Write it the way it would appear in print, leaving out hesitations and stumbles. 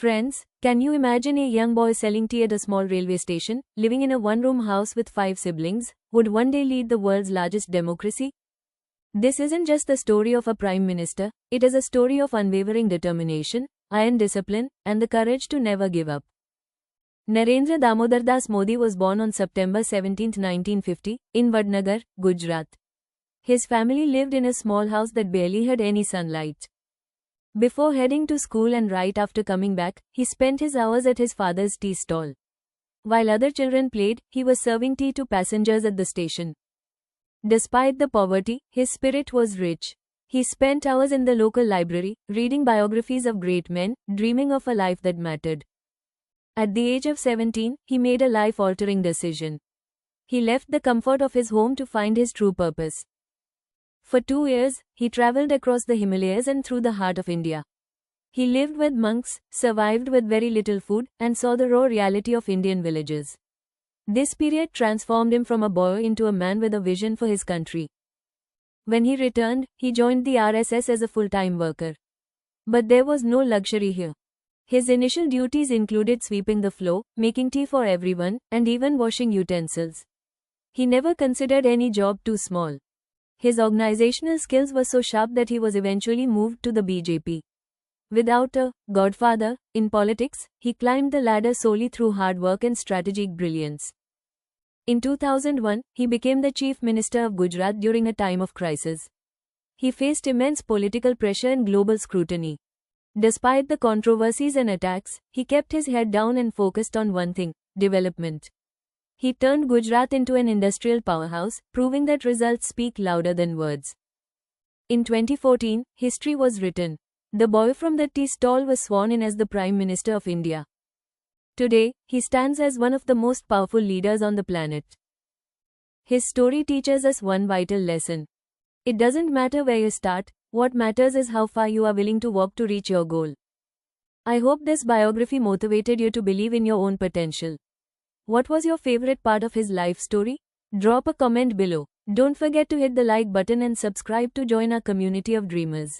Friends, can you imagine a young boy selling tea at a small railway station, living in a one-room house with 5 siblings, would one day lead the world's largest democracy? This isn't just the story of a prime minister, it is a story of unwavering determination, iron discipline, and the courage to never give up. Narendra Damodar Das Modi was born on September 17, 1950, in Vadnagar, Gujarat. His family lived in a small house that barely had any sunlight. Before heading to school and right after coming back, he spent his hours at his father's tea stall. While other children played, he was serving tea to passengers at the station. Despite the poverty, his spirit was rich. He spent hours in the local library, reading biographies of great men, dreaming of a life that mattered. At the age of 17, he made a life-altering decision. He left the comfort of his home to find his true purpose. For 2 years, he traveled across the Himalayas and through the heart of India. He lived with monks, survived with very little food, and saw the raw reality of Indian villages. This period transformed him from a boy into a man with a vision for his country. When he returned, he joined the RSS as a full-time worker. But there was no luxury here. His initial duties included sweeping the floor, making tea for everyone, and even washing utensils. He never considered any job too small. His organizational skills were so sharp that he was eventually moved to the BJP. Without a godfather in politics, he climbed the ladder solely through hard work and strategic brilliance. In 2001, he became the Chief Minister of Gujarat during a time of crisis. He faced immense political pressure and global scrutiny. Despite the controversies and attacks, he kept his head down and focused on one thing: development. He turned Gujarat into an industrial powerhouse, proving that results speak louder than words. In 2014, history was written. The boy from the tea stall was sworn in as the Prime Minister of India. Today, he stands as one of the most powerful leaders on the planet. His story teaches us one vital lesson. It doesn't matter where you start, what matters is how far you are willing to walk to reach your goal. I hope this biography motivated you to believe in your own potential. What was your favorite part of his life story? Drop a comment below. Don't forget to hit the like button and subscribe to join our community of dreamers.